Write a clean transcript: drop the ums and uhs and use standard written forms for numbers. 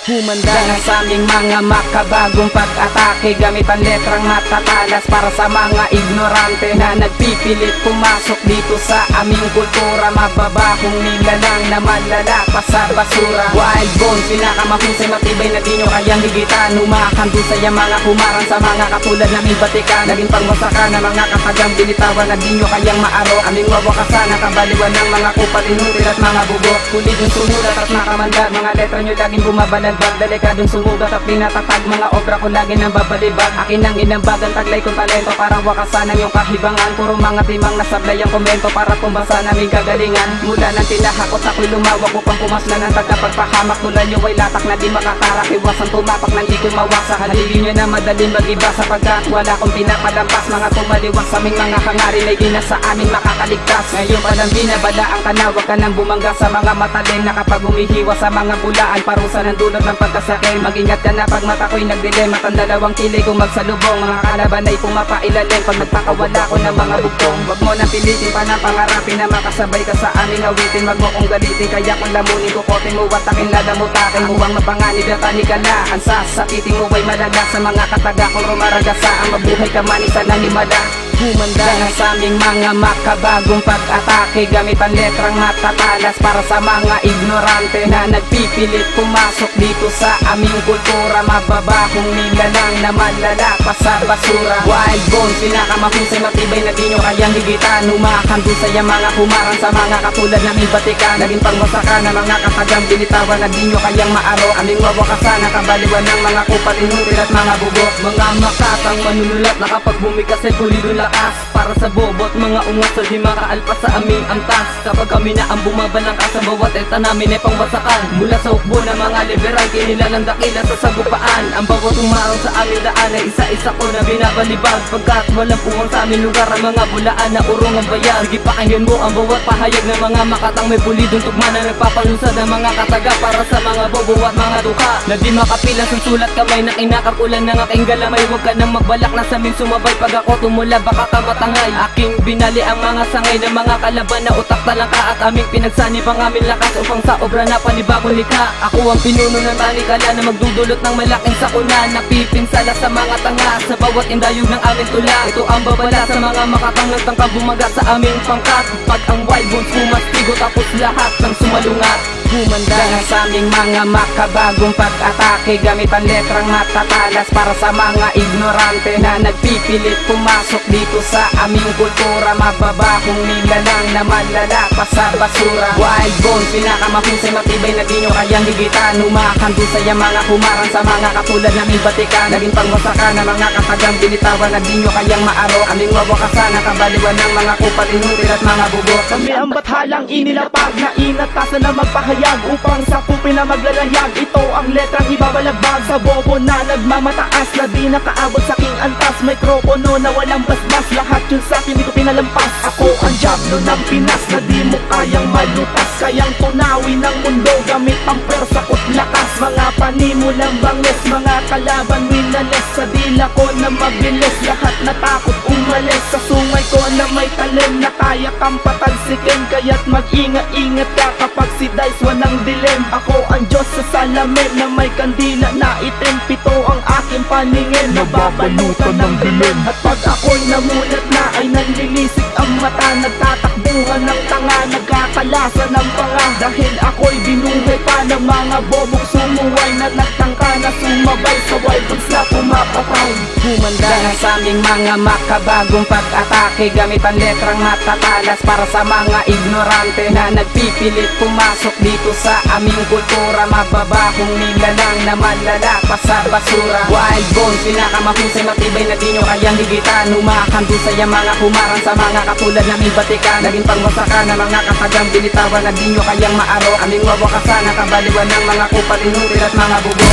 Humanda na sa aming mga makabagong pag-atake, gamit ang letrang matatalas para sa mga ignorante na nagpipilit pumasok dito sa aming kultura. Mababahong nilalang na malala pa sa basura. Wild bones, pinakamahusay, matibay na di nyo kayang higitan. Umakandusay ang mga humarang sa mga katulad naming batikan. Naging pangmasaka na mga katagang binitawan na di nyo kayang maaro. Aming wawakasan ang kabaliwan ng mga kupal, inutil at mga bugo. Kulit yung sumulat at nakamandar, mga letra nyo laging bumabalad. Delikadong sumugat at pinatatag, mga obra ko lagi nang babalibag. Akin ang inambagan, taglay kong talento, parang wakasan ang iyong kahibangan. Puro mga timang nasablay ang komento para pumbasa naming kagalingan. Mula nang tinahakot ako'y lumawak upang pumaslan ang tagapagpahamak. Mula nyo ay latak na di makatarak, iwasan tumapak nang di ko'y mawasa. Halili nyo na madaling mag-iba sapagkat wala kong pinapalampas. Mga tumaliwas sa aming mga hangarin ay di na sa amin makakaligtas. Ngayon palang binabalaan ka na, wag ka nang bumangga sa mga matalim na kapag umihiwas sa mga bulaan. Parusa ng dulot ng pagkasakay, mag-ingat ka na pag mata ko'y nagdilema. At ang dalawang kilay kong magsalubong, mga kalaban ay pumapailalim pag nagpakawala ko ng mga bugtong. Wag mo nang pilitin pa ng pangarapin na makasabay ka sa aming awitin. Wag mo kong galitin, kaya kung lamunin kukotin mo at aking ladamutakin mo ang mapanganib at anikalaan. Sasakitin mo ay malala sa mga kataga kong rumaragasa. Ang mabuhay ka man isa ng himala. Humanda na sa aming mga makabagong pag-atake, gamit ang letrang matatalas para sa mga ignorante na nagpipilit pumasok dito sa aming kultura. Mababahong nilalang na malala pa sa basura. Wild bones, pinakamahusay, matibay na di nyo kayang higitan. Umakandusay ang mga humarang sa mga katulad naming batikan. Naging pangmasaka na mga katagang binitawan na di nyo kayang maaro. Aming wawakasan ang kabaliwan ng mga kupal, inutil at mga bugo. Mga makatang manunulat na kapag bumikas ay pulido lakas. Para sa bobot, mga ungas na di makaalpas sa aming amtas. Kapag kami na ang bumabalangkas sa bawat eta namin ay pangwasakan. Mula sa hukbo ng mga liberal, kinilalang dakila sa sagupaan. Ang bawat umarang sa aming daan ay isa-isa ko na binabalibag. Pagkat walang puwang sa aming lugar ang mga bulaan na urong ang bayan. Sige, pakinggan mo ang bawat pahayag ng mga makatang may pulidong tugma na nagpapalusad ng mga kataga para sa mga bobo at mga duka na di makapilang sa sulat kamay na kinakakulan ng aking galamay. Huwag ka nang magbalak na sa amin sumabay pag ako tumula, baka ka matangay. Aking binali ang mga sangay ng mga kalaban na utak talangka at aming pinagsanib ang aming lakas upang sa obra na panibagong likha. Ako ang pinuno ng talikala na magdudulot ng malaking sakuna, napipinsala sa mga tanga sa bawat indayog ng aming tula. Ito ang babala sa mga makatang nagtangka bumaga sa aming pangkat. Pag ang wild bones pumastigo tapos lahat ng sumalungat. Humanda na sa aming mga makabagong pag-atake, gamit ang letrang matatalas para sa mga ignorante na nagpipilit pumasok dito sa aming kultura. Mababahong nilalang na malala pa sa basura. Wild bones, pinakamahusay, matibay na di nyo kayang higitan. Umakandusay ang mga humarang sa mga katulad naming batikan. Naging pangmasaka na mga katagang binitawan na di nyo kayang maaro. Aming wawakasan ang kabaliwan ng mga kupal, inutil at mga bugo. Kami ang bathalang inilapag na inatasan na magpahayag upang sakupin na maglalayag. Ito ang letrang ibabalagbag sa bobo na nagmamataas na di nakaabot sa aking antas. Mikropono na walang basbas, lahat yun sa akin di ko pinalampas. Ako ang Diablo ng Pinas na di mo kayang malutas. Kayang tunawin ng mundo gamit ang persa ko't lakas. Mga panimulang bangis, mga kalaban winales. Sa dila ko na mabilis, lahat natakot umalis. Sa sungay ko na may talim na kaya kang patalsikin. Kaya't mag-ingat-ingat ka kapag si Dice wanang dilim. Ako ang Diyos sa salamin na may kandila na itim. Pito ang aking paningin, nababalutan ng dilim. At pag ako'y namulat na ay nanlilisik ang mata. Nagtatakbuhan ng tanga, nagkakalasa ng panga. Dahil ako'y binuhay pa ng mga bobok sumuway na nagtangka na sumabay sa wild bones na pumapatay. Humanda na sa aming mga makabagong pag-atake, gamit ang letrang matatalas para sa mga ignorante na nagpipilit pumasok dito sa aming kultura. Mababahong nilalang na malala pa sa basura. Wild bones, pinakamahusay, matibay na di nyo kayang higitan. Umakandusay ang mga humarang sa mga katulad naming batikan. Naging pangmasaka na mga katagang binitawan na di nyo kayang maaro. Aming wawakasan ang kabaliwan ng mga kupal, inutil at mga bugo.